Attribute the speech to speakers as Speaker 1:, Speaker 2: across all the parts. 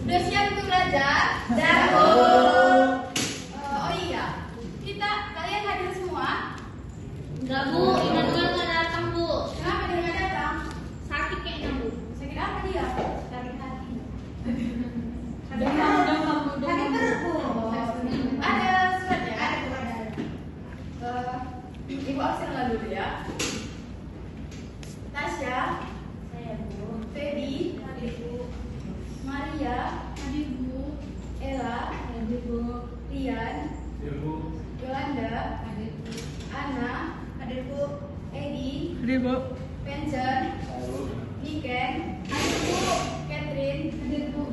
Speaker 1: Udah siap untuk belajar?
Speaker 2: Jago.
Speaker 1: Oh iya, kalian hadir semua?
Speaker 2: Enggak Bu, Ina dulu nggak datang Bu.
Speaker 1: Kenapa dia nggak datang?
Speaker 2: Sakit kayaknya Bu.
Speaker 1: Sakit apa dia? Sakit hati.
Speaker 2: Demam Bu.
Speaker 1: Sakit perut Bu. Ada suratnya? Ada Bu, ada. Ibu absen dulu ya. Tasya,
Speaker 2: Saya Bu.
Speaker 1: Feby,
Speaker 2: Hadir Bu.
Speaker 1: Maria,
Speaker 2: Hadir Bu.
Speaker 1: Ella,
Speaker 2: Hadir Bu.
Speaker 1: Rian, Yolanda,
Speaker 2: Hadir Bu.
Speaker 1: Ana, hadir Bu, Edi,
Speaker 3: Hadir Bu.
Speaker 1: Vincent, Niken, hadir Bu, Catherine, hadir Bu,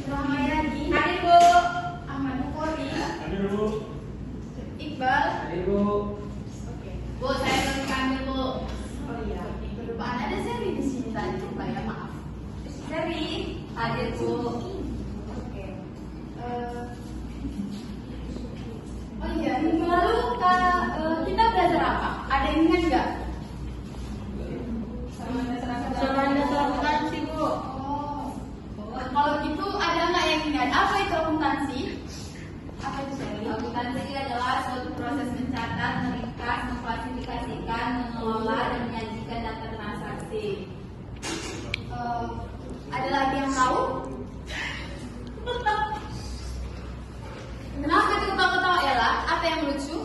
Speaker 1: Ramayani,
Speaker 2: Hadir Bu.
Speaker 1: Ahmad Bukhari,
Speaker 4: Hadir Bu.
Speaker 1: Iqbal.
Speaker 4: Hadir Bu.
Speaker 1: Oke.
Speaker 2: Bu, saya belum ambil Bu.
Speaker 1: Oh iya, kelupaan ada Seri di sini tadi, lupa ya, maaf. Seri,
Speaker 2: Hadir Bu.
Speaker 1: oke. Oh iya, minggu lalu kita belajar apa? Ada yang ingat nggak?
Speaker 2: Soal dasar akuntansi Bu.
Speaker 1: Oh, kalau gitu ada nggak yang ingat? Apa itu akuntansi? Apa itu Seri?
Speaker 2: Akuntansi adalah suatu proses mencatat, meringkas, mengklasifikasikan, mengelola, dan menyajikan data transaksi.
Speaker 1: Ada lagi yang tahu? Kenapa itu ketawa-ketawa Ella? Apa yang lucu?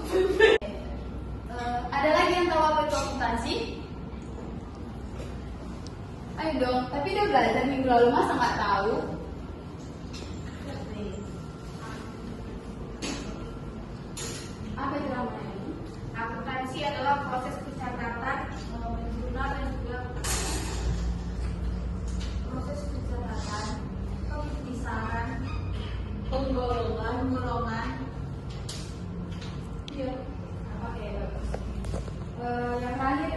Speaker 1: Ada lagi yang tahu apa itu akuntansi? Ayo dong, tapi udah belajar minggu lalu masa nggak tahu? Apa itu namanya?
Speaker 2: Akuntansi adalah proses pencatatan, jurnal dan juga proses pencatatan, pemisahan, golongan.
Speaker 1: Iya. Oke, bagus. Yang terakhir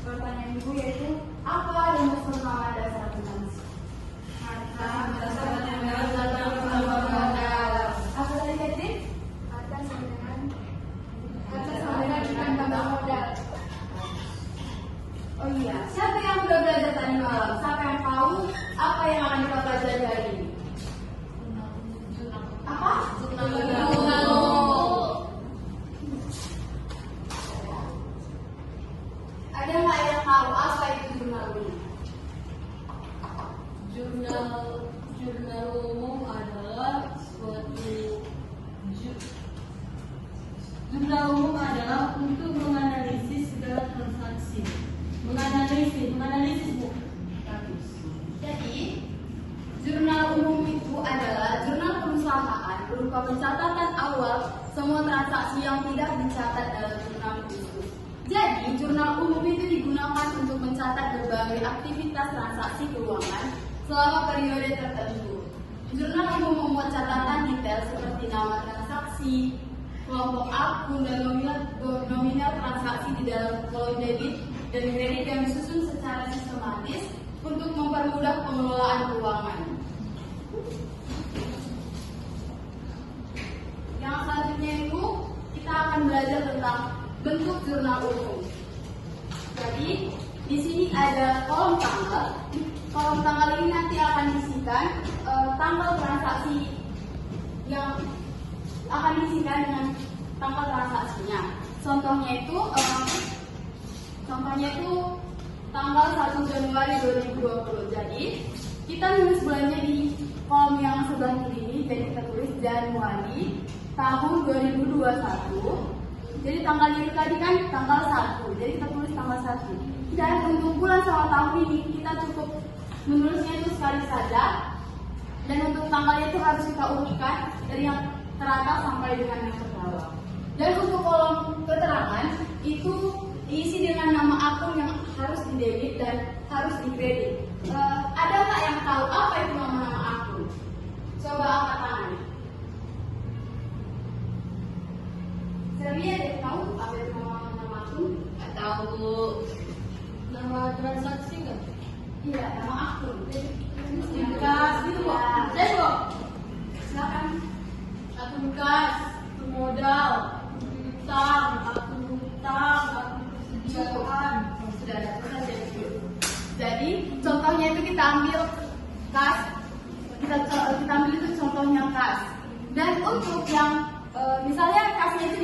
Speaker 1: pertanyaan ibu yaitu apa yang disebut nama dasar akuntansi? Apa tadi Catherine? Harta sama dengan tambah modal. Oh iya, siapa yang sudah belajar tadi malam? Siapa yang tahu apa yang akan kita pelajari hari ini? Apa? Ada nggak yang tahu apa itu jurnal umum?
Speaker 2: Jurnal umum adalah untuk menganalisis segala transaksi. Menganalisis Bu.
Speaker 1: Jadi, jurnal umum itu adalah jurnal perusahaan berupa pencatatan awal semua transaksi yang tidak dicatat dalam jurnal itu. Jadi, jurnal umum itu digunakan untuk mencatat berbagai aktivitas transaksi keuangan selama periode tertentu. Jurnal umum memuat catatan detail seperti nama transaksi, kelompok akun, dan nominal transaksi di dalam kolom debit dan kredit yang disusun secara sistematis untuk mempermudah pengelolaan keuangan. Yang selanjutnya itu kita akan belajar tentang bentuk jurnal umum. Jadi di sini ada kolom tanggal. Kolom tanggal ini nanti akan diisikan tanggal transaksi yang akan diisikan dengan tanggal transaksinya. Contohnya itu tanggal 1 Januari 2020. Jadi kita nulis bulannya di kolom yang sebelah kiri ini. Jadi kita tulis Januari tahun 2021. Jadi tanggal ini tadi kan tanggal 1. Jadi kita tulis tanggal 1. Dan untuk bulan sama tahun ini kita cukup menulisnya itu sekali saja. Dan untuk tanggalnya itu harus kita urutkan dari yang teratas sampai dengan yang terbawah. Dan untuk kolom keterangan itu diisi dengan nama akun yang harus didebit dan harus dikredit. Ada nggak yang tahu apa itu nama-nama akun? Coba angkat tangan. Seri ada yang tahu apa itu nama-nama akun?
Speaker 2: Nggak tahu Bu. Nama transaksi nggak?
Speaker 1: Iya, nama akun.
Speaker 2: Kas gitu Bu. Saya Bu.
Speaker 1: Silakan.
Speaker 2: Akun kas, akun modal, utang, akun persediaan.
Speaker 1: Sudah ada. Jadi contohnya itu kita ambil kas, kita ambil itu contohnya kas. Dan untuk yang misalnya kasnya itu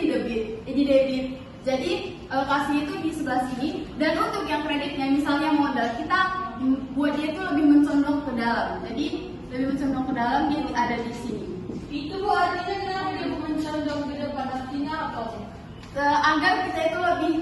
Speaker 1: di debit, jadi kasnya itu di sebelah sini. Dan untuk yang kreditnya misalnya modal, kita buat dia itu lebih mencondong ke dalam. Jadi lebih mencondong ke dalam, dia ada di sini.
Speaker 2: Itu Bu, artinya kenapa dia mencondong ke depan, artinya apa?
Speaker 1: Agar kita itu lebih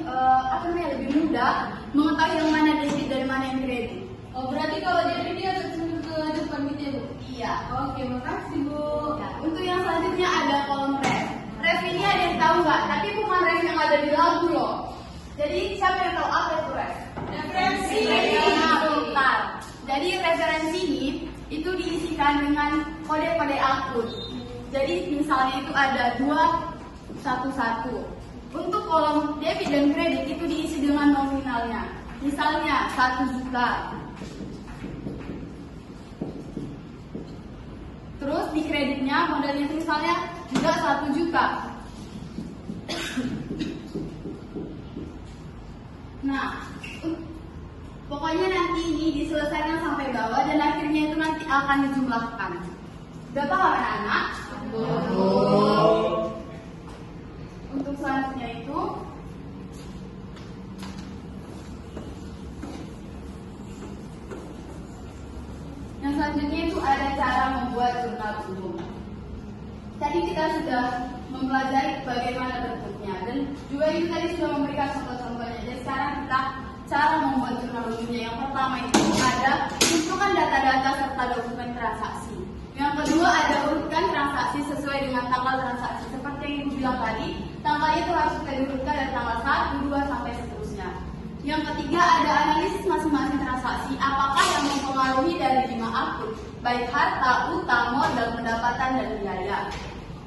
Speaker 1: mudah mengetahui yang mana debit dari mana yang kredit.
Speaker 2: Oh, berarti kalau debit dia harus cenderung ke depan gitu ya Bu?
Speaker 1: Iya.
Speaker 2: Oke, makasih Bu.
Speaker 1: Ya, untuk yang selanjutnya ada kolom ref. Ref ini ada yang tahu nggak? Tapi bukan ref yang ada di lagu loh. Jadi siapa yang tahu apa itu ref?
Speaker 2: Referensi.
Speaker 1: Nah, bentar. Jadi referensi ini itu diisikan dengan kode-kode akun. Jadi misalnya itu ada 211. Untuk kolom debit dan kredit itu diisi dengan nominalnya. Misalnya 1 juta. Terus di kreditnya modalnya itu misalnya juga 1 juta. Nah, pokoknya nanti ini diselesaikan sampai bawah dan akhirnya itu nanti akan dijumlahkan. Udah paham anak-anak? Untuk selanjutnya itu yang selanjutnya itu ada cara membuat jurnal umum. Tadi kita sudah mempelajari bagaimana bentuknya dan juga itu tadi sudah memberikan contoh-contohnya. Jadi sekarang kita cara membuat jurnal umumnya. Yang pertama itu ada tentukan data-data serta dokumen transaksi. Yang kedua ada urutkan transaksi sesuai dengan tanggal transaksi. Seperti yang Ibu bilang tadi, tanggalnya itu harus kita diurutkan dari tanggal 1, 2 sampai seterusnya. Yang ketiga ada analisis masing-masing transaksi, apakah yang mempengaruhi dari 5 akun, baik harta, utang, modal, pendapatan, dan biaya.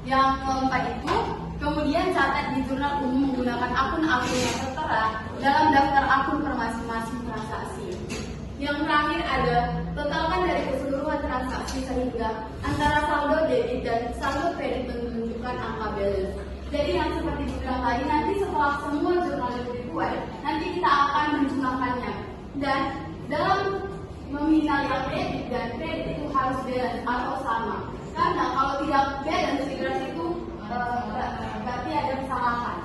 Speaker 1: Yang keempat itu kemudian catat di jurnal umum menggunakan akun-akun yang tertera dalam daftar akun per masing-masing transaksi. Yang terakhir ada totalkan dari keseluruhan transaksi sehingga antara saldo debit dan saldo kredit menunjukkan angka balance. Jadi yang seperti dibilang tadi, nanti setelah semua jurnal itu dibuat, nanti kita akan menjumlahkannya. Dan dalam nominal yang debit dan kredit itu harus balance atau sama. Karena kalau tidak balance, itu berarti ada kesalahan.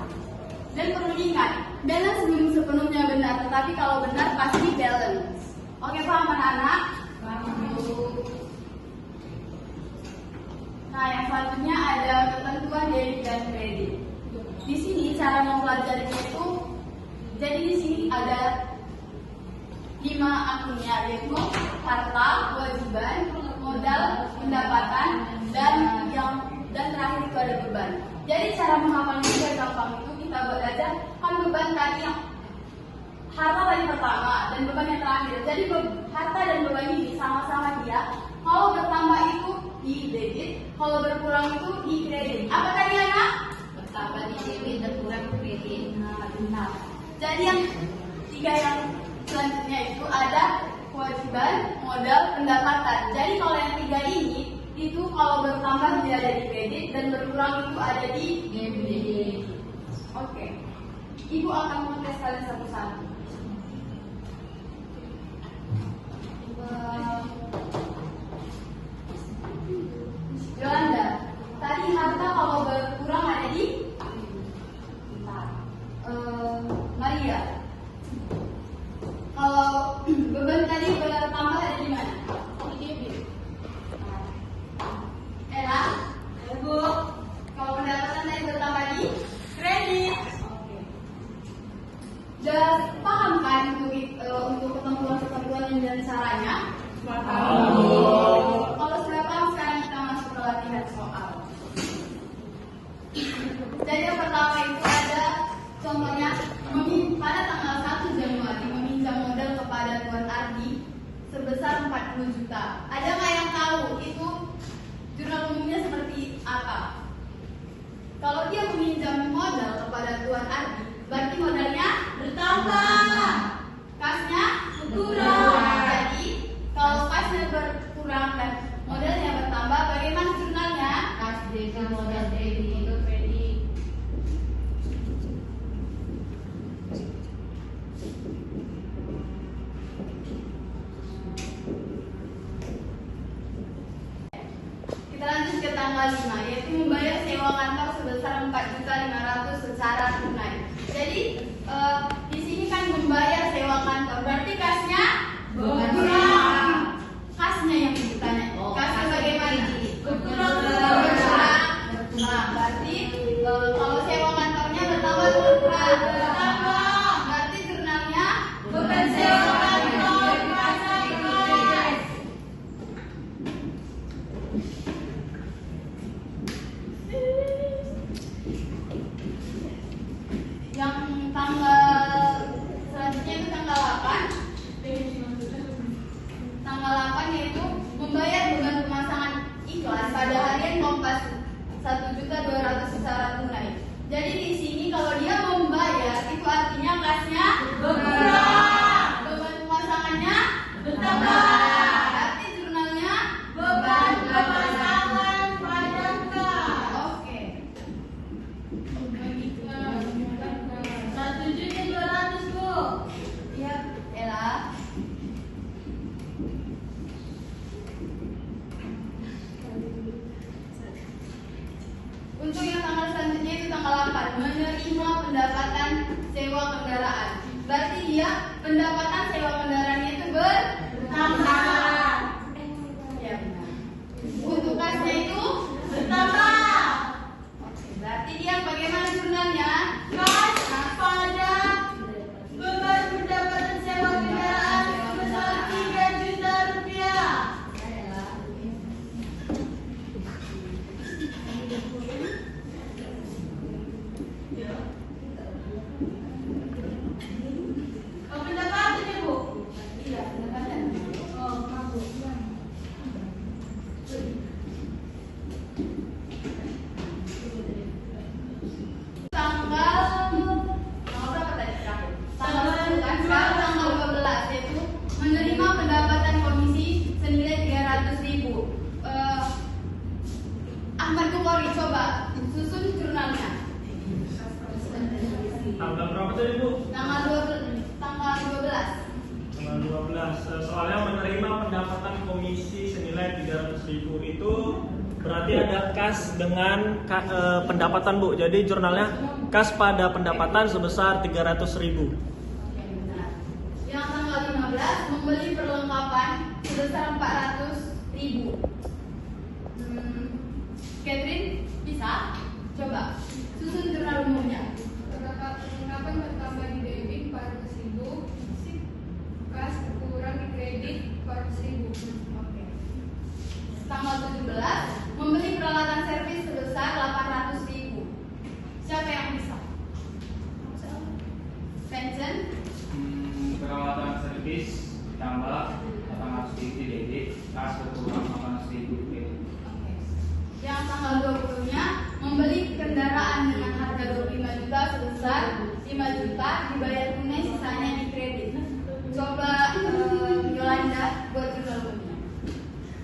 Speaker 1: Dan perlu diingat, balance belum sepenuhnya benar, tetapi kalau benar pasti balance. Oke, paham anak-anak? Nah, yang selanjutnya ada ketentuan debit dan kredit. Di sini cara mempelajarinya itu, jadi di sini ada 5 akunnya, yaitu harta, kewajiban, modal, pendapatan, dan terakhir itu ada beban. Jadi cara menghafalnya juga gampang, itu kita buat aja kan beban tadi yang harta tadi pertama dan beban yang terakhir. Jadi harta dan beban ini sama-sama dia. Kalau bertambah itu di debit, kalau berkurang itu di kredit. Apa tadi anak?
Speaker 2: Bertambah di debit, berkurang di kredit.
Speaker 1: Nah, jadi yang 3 yang selanjutnya itu ada kewajiban, modal, pendapatan. Jadi kalau yang 3 ini itu kalau bertambah dia ada di kredit dan berkurang itu ada di debit. Oke. Ibu akan mengetes kalian satu-satu. Yolanda, tadi harta kalau berkurang ada di Maria. Kalau beban tadi bertambah ada di mana? Di debit. Ella, Bu. Kalau pendapatan tadi bertambah di kredit. Oke. Sudah paham kan untuk ketentuan-ketentuan dan caranya? Kalau sudah paham, sekarang kita masuk ke latihan soal. Jadi yang pertama itu ada contohnya pada tanggal 1 Januari meminjam modal kepada Tuan Ardi sebesar 40 juta. Ada nggak yang tahu itu jurnal umumnya seperti apa? Kalau dia meminjam modal kepada Tuan Ardi, berarti modalnya bertambah, kasnya berkurang. Jadi kalau kasnya berkurang dan modalnya bertambah, bagaimana jurnalnya?
Speaker 2: Kas debit, modal debit itu kredit.
Speaker 1: ke tanggal 5, yaitu membayar sewa kantor sebesar 4.500.000 secara tunai. Jadi di sini kan membayar sewa kantor, berarti kasnya berkurang. Kasnya yang ditanya. Kasnya bagaimana? Berkurang. Berarti kalau sewa kantornya bertambah berkurang. Berarti jurnalnya beban sewa kantor guys. Yang tanggal selanjutnya itu tanggal 8. Tanggal 8 yaitu membayar beban pemasangan iklan pada harian Kompas 1.200.000 secara tunai. Jadi di sini kalau dia membayar itu artinya kasnya berkurang, beban pemasangannya bertambah. Berarti jurnalnya beban pemasangan pada kas. Oke. 1.200.000 Bu. Iya, Ella. Untuk yang tanggal selanjutnya itu tanggal 8, menerima pendapatan sewa kendaraan. Berarti dia pendapatan sewa kendaraannya itu bertambah. Ya benar. Untuk kasnya itu bertambah. Oke, berarti dia bagaimana jurnalnya? Kas pada beban pendapatan sewa kendaraan sebesar 3 juta rupiah. Pendapatannya Bu? Iya, pendapatan. Oh, bagus. Tanggal berapa tadi terakhir? Tanggal 12 yaitu menerima pendapatan komisi senilai 300.000. Ahmad Bukhari, coba susun jurnalnya.
Speaker 3: Tanggal berapa tadi Bu?
Speaker 1: Tanggal 12.
Speaker 3: Tanggal 12. Soalnya menerima pendapatan komisi senilai 300.000 itu berarti ada kas dengan pendapatan Bu. Jadi jurnalnya kas pada pendapatan sebesar 300.000.
Speaker 1: Yang tanggal 15 membeli perlengkapan sebesar 400.000. Catherine bisa? Coba susun jurnal umumnya.
Speaker 4: Perlengkapan bertambah di debit 400.000, kas kurang di kredit 400.000.
Speaker 1: Oke. Tanggal 17 membeli peralatan servis sebesar 800.000. Siapa yang bisa? Vincent?
Speaker 5: Peralatan servis ditambah 800.000 di debit, kas berkurang 800.000 kredit.
Speaker 1: Oke. Yang tanggal 20-nya membeli kendaraan dengan harga 25 juta sebesar 5 juta dibayar tunai, sisanya di kredit. Coba Yolanda buat jurnal umumnya.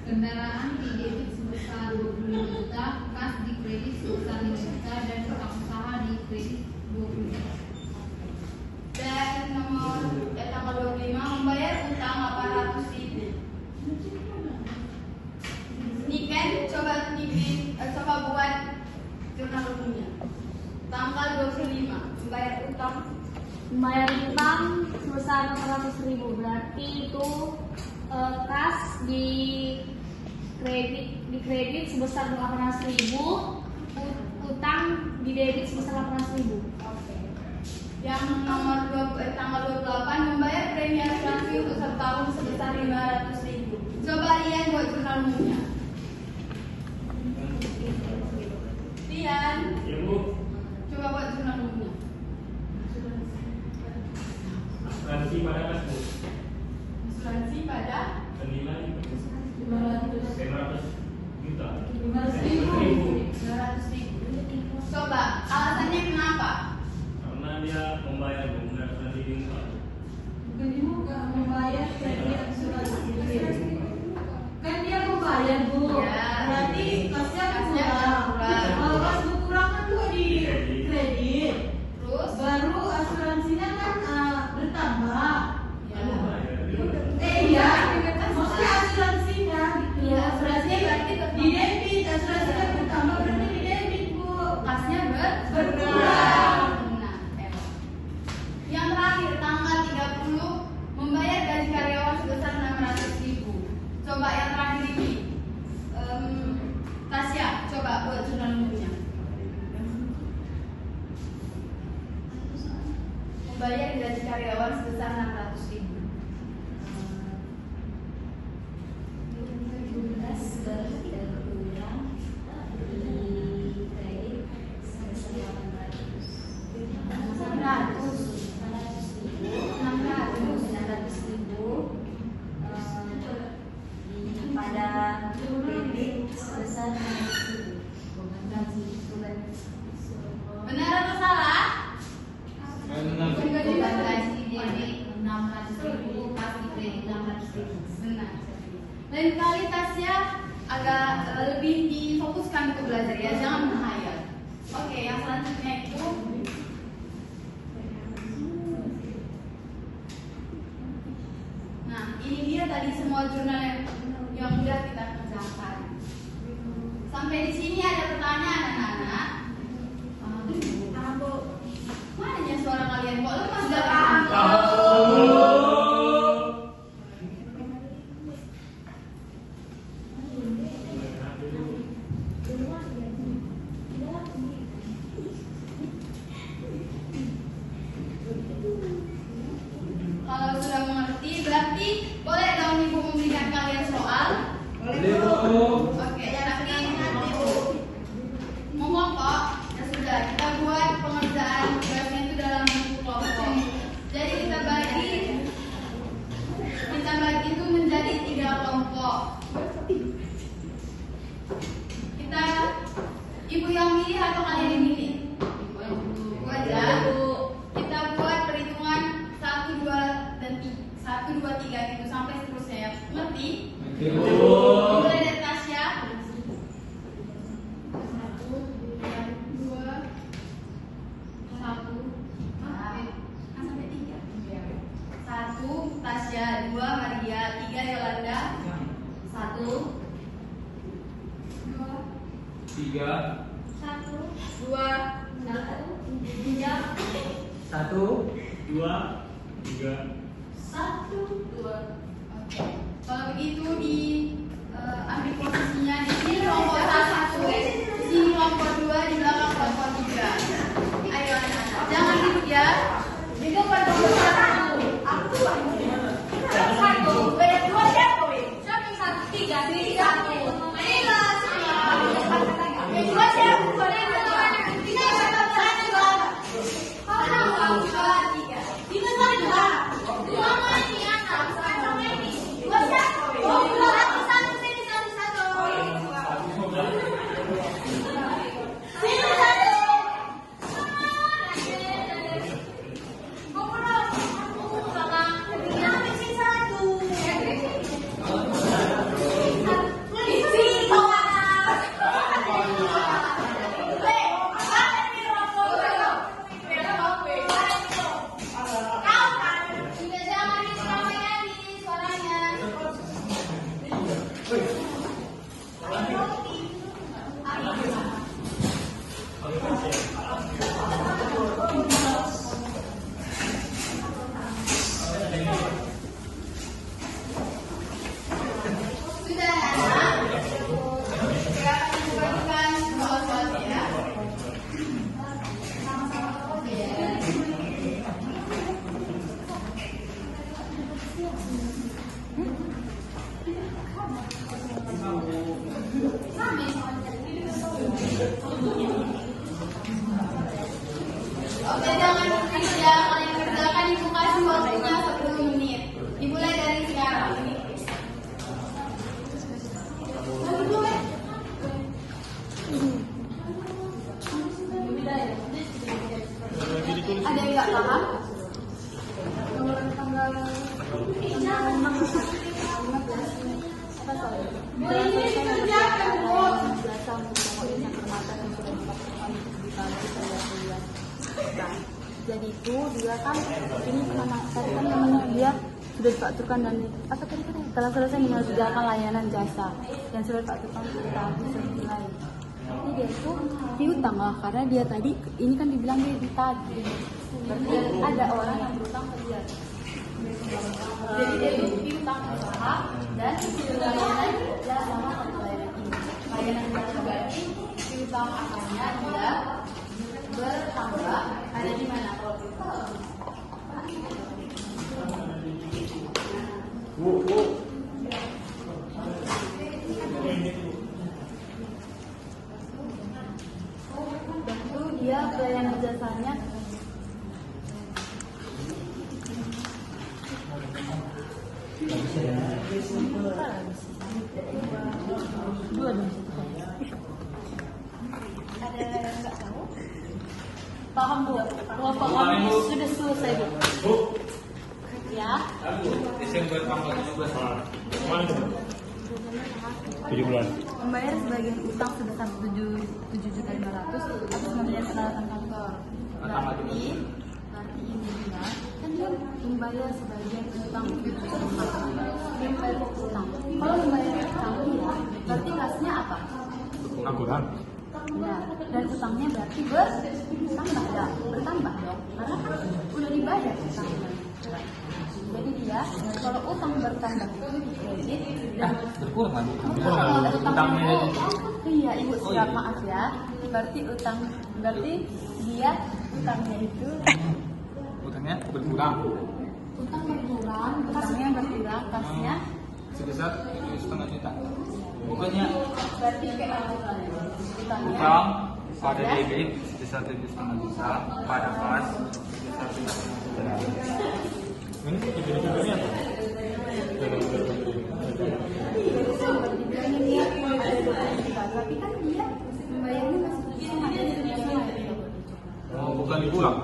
Speaker 2: Kendaraan di debit sebesar 25 juta, kas di kredit sebesar 5 juta, dan utang usaha di kredit 20 juta.
Speaker 1: Dan tanggal 25 membayar utang 800.000. Niken, coba buat jurnal umumnya. Tanggal 25 membayar utang
Speaker 6: sebesar 600.000, berarti itu kas di kredit sebesar 800.000, utang di debit sebesar 800.000.
Speaker 1: Oke. Yang tanggal 28 membayar premi asuransi untuk 1 tahun sebesar 500.000. Coba Rian buat jurnal umumnya. Rian,
Speaker 3: Ya Bu,
Speaker 1: coba buat jurnal umumnya.
Speaker 3: asuransi pada kas Bu.
Speaker 1: Asuransi pada
Speaker 3: Senilai 500 juta.
Speaker 1: 500.000. Coba alasannya kenapa?
Speaker 3: Karena dia membayar Bu, nggak asuransi di muka.
Speaker 4: Bukan di muka, membayar kredit asuransi. Kan dia membayar Bu.
Speaker 1: Ya.
Speaker 4: Berarti kasnya
Speaker 1: Kasnya
Speaker 4: berkurang.
Speaker 1: berkurang.
Speaker 4: Kalau kas berkurang kan tuh di kredit.
Speaker 1: Terus
Speaker 4: Baru asuransinya kan bertambah.
Speaker 1: ya.
Speaker 4: Iya, maksudnya asuransinya gitu.
Speaker 1: Iya, asuransinya berarti tetap
Speaker 4: di debit, asuransi
Speaker 1: karyawan sebesar 600.000.
Speaker 7: Pada debit sebesar 600.000.
Speaker 1: Benar atau salah?
Speaker 5: Benar.
Speaker 2: Bukan gaji di debit 600.000, kas di kredit 600.000.
Speaker 1: Benar. Lain kali Tasya agak lebih difokuskan untuk belajar ya, jangan menghayal. Oke, yang selanjutnya itu nah, ini dia tadi semua jurnal yang udah kita kerjakan. Sampai di sini ada pertanyaan anak-anak. Mana suara kalian? Kok lemas banget? Kalau sudah mengerti, berarti boleh dong ibu memberikan kalian soal. Oke, tapi nanti bu ngomong kok. Ya sudah, kita buat pengerjaan tugasnya itu dalam bentuk kelompok. Jadi kita bagi itu menjadi 3 kelompok. Ibu yang milih atau kalian yang milih? Ibu aja. Kita buat perhitungan 1, 2, dan 1, 2, 3 gitu sampai seterusnya ya. Ngerti? Mulai dari Tasya. 1, 2, 1. Sampai 3. 1 Tasya, 2 Maria, 3 Yolanda. 1, 2,
Speaker 5: 3,
Speaker 1: 1, 2, 3,
Speaker 3: 1, 2, 3.
Speaker 1: 1, 2. Oke. Kalau begitu ambil posisinya di sini kelompok 1, di sini kelompok 2, di belakang kelompok 3. Ayo anak-anak, jangan ribut ya. Itu bukan kelompok 1. Aku satu. Beda 2 siapa? Siapa yang 1? 3, 1. Oke, jangan ribut ya. Kalian kerjakan, ibu kasih waktunya 10 menit. Dimulai dari sekarang. Ada yang nggak paham? Ini dikerjakan, Bu.
Speaker 8: Jadi itu dia kan ini anak tadi kan namanya dia sudah diaturkan dan apa tadi setelah selesai mengerjakan layanan jasa dan sudah diaturkan kita selesai. Jadi dia itu diutang lah karena dia tadi ini kan dibilang dia ditagih. Berarti ada orang yang berutang ke dia.
Speaker 1: Jadi dia itu piutang usaha dan layanan jasa sama layanan ini. Layanan jasa berarti piutang asalnya dia bertambah ada di mana kalau piutang?
Speaker 8: Itu dia pelayanan jasanya. Dua dong. Ada yang nggak tahu? Paham Bu? Kelompok kami sudah selesai Bu. Ya.
Speaker 5: Desember tanggal 17.
Speaker 3: Mana itu? 17.
Speaker 8: Membayar sebagian utang sebesar 7.500.000 atas pembelian peralatan kantor. Berarti ini dia kan dia membayar sebagian utang 7.500.000. Dia membayar utang. Kalau membayar utang dia, berarti kasnya apa?
Speaker 3: Angguran.
Speaker 8: Nah, dan utangnya berarti bertambah dong, bertambah dong, karena kan udah dibayar utangnya. Jadi dia kalau utang bertambah itu di kredit dan
Speaker 5: Berkurang lagi.
Speaker 8: kalau utangnya iya ibu siap maaf ya, berarti dia utangnya itu
Speaker 5: Utangnya berkurang.
Speaker 8: utang berkurang, utangnya berkurang, kasnya
Speaker 5: Sebesar 7,5 juta. Bukannya
Speaker 8: berarti kayak utangnya
Speaker 5: utang pada debit sebesar 7,5 juta, pada kas sebesar 7,5 juta.
Speaker 3: Ini tujuannya apa?
Speaker 8: dibilangin dia ada 20 juta, tapi kan dia membayarnya masih ada 7 juta.
Speaker 5: Oh, bukan dipulang.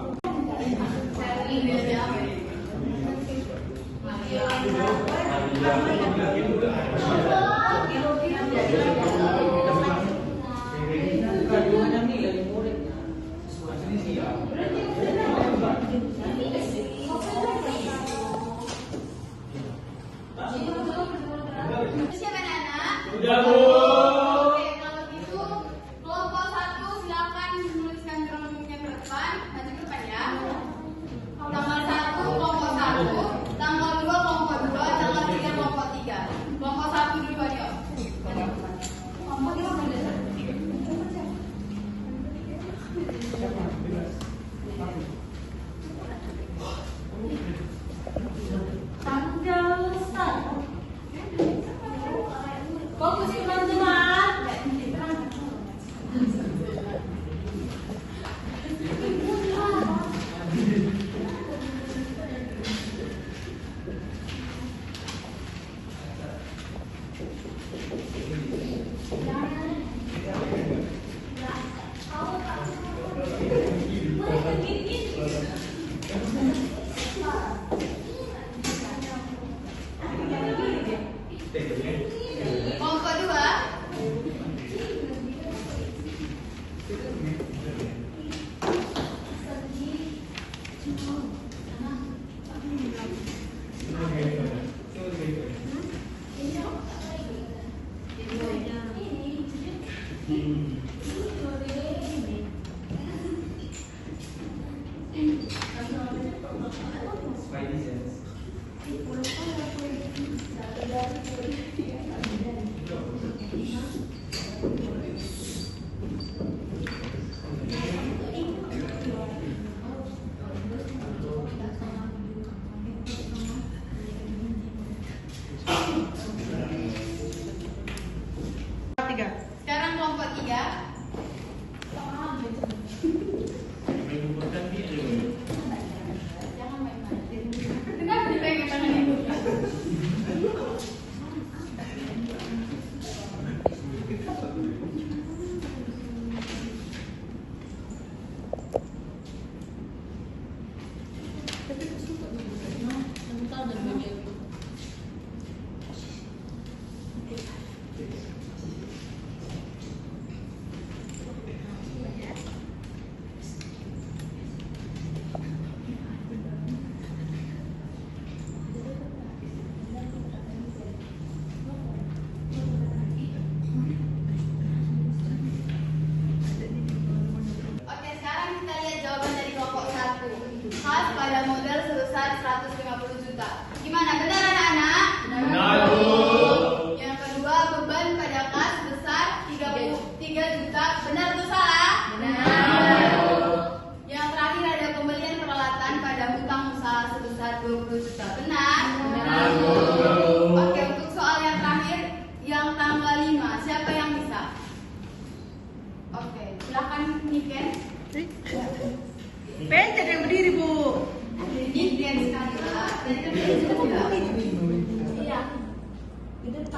Speaker 1: Siapa anak?
Speaker 3: Udah Bu.
Speaker 1: Oke, kalau gitu kelompok 1 silakan menuliskan kronologinya ke depan, nanti ke depan ya. Tanggal 1 kelompok 1, tanggal 2 kelompok 2, tanggal 3 kelompok 3. Kelompok 1 dulu ayo. Kelompok 2
Speaker 4: Tanggal 1. Fokus 19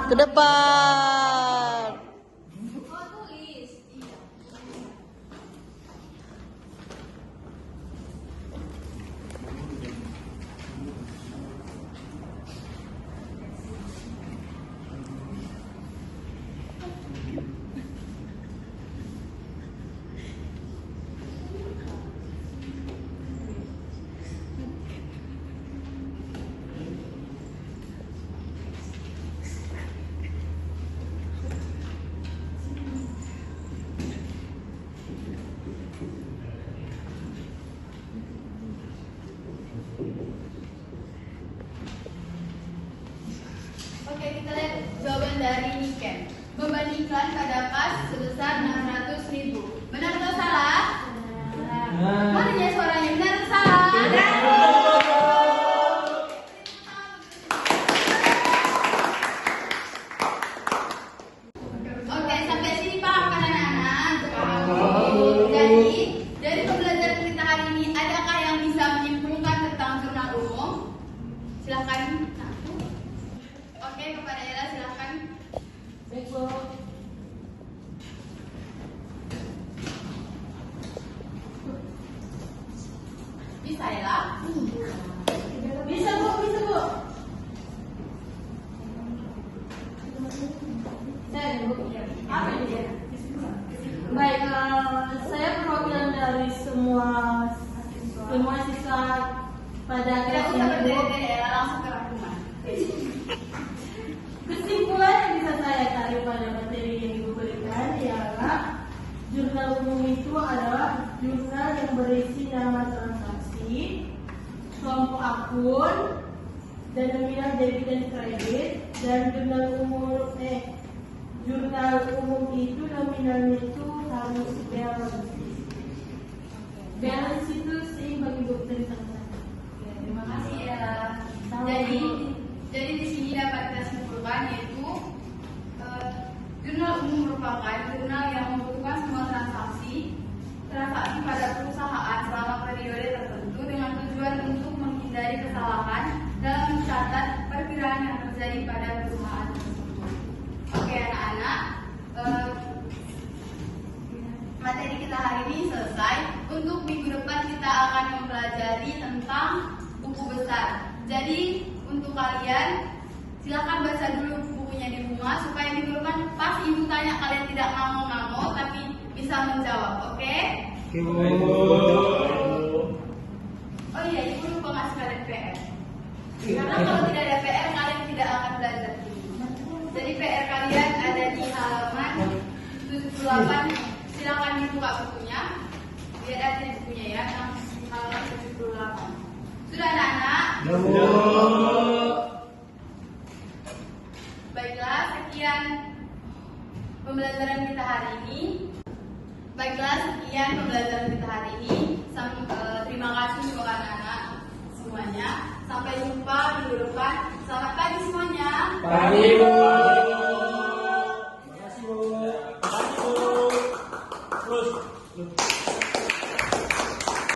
Speaker 4: ke depan.
Speaker 1: Oke, kita lihat jawaban dari Niken. Beban iklan pada kas sebesar 600.000. Benar atau salah? Mana ya suaranya? Benar atau salah? Oke, sampai sini paham kan anak-anak? Jadi, dari pembelajaran kita hari ini, adakah yang bisa menyimpulkan tentang jurnal umum? Silakan. Oke, kepada Ella silakan.
Speaker 4: Baik, Bu.
Speaker 1: Bisa Ella?
Speaker 4: Bisa, Bu, bisa, Bu. Saya, Bu.
Speaker 1: Apa ini?
Speaker 4: Baik, saya perwakilan dari semua siswa pada
Speaker 1: Tidak
Speaker 4: kelas
Speaker 1: usah
Speaker 4: ini, Bu.
Speaker 1: berdiri-diri Ella, langsung ke rangkuman.
Speaker 4: Kesimpulan yang bisa saya tarik pada materi yang Ibu berikan ialah jurnal umum itu adalah jurnal yang berisi nama transaksi, kelompok akun, dan nominal debit dan kredit, dan jurnal umum itu nominalnya itu harus balance. Balance itu seimbang Ibu ceritakan.
Speaker 1: Terima kasih Ella. Jadi di sini dapat kita simpulkan yaitu jurnal umum merupakan jurnal yang membutuhkan semua transaksi pada perusahaan selama periode tertentu dengan tujuan untuk menghindari kesalahan dalam mencatat perkiraan yang terjadi pada perusahaan tersebut. Oke anak-anak, materi kita hari ini selesai. Untuk minggu depan kita akan mempelajari tentang buku besar. Jadi untuk kalian silakan baca dulu bukunya di rumah supaya minggu depan pas ibu tanya kalian tidak ngamuk-ngamuk tapi bisa menjawab, oke? Oh iya, ibu lupa ngasih kalian PR. Karena kalau tidak ada PR kalian tidak akan belajar ini. Jadi PR kalian ada di halaman 78. Silakan dibuka bukunya. Lihat aja di bukunya ya, halaman 78. Sudah anak-anak? Baiklah, sekian pembelajaran kita hari ini. Terima kasih untuk anak-anak semuanya. Sampai jumpa minggu depan. Selamat pagi semuanya.
Speaker 3: Pagi, Bu.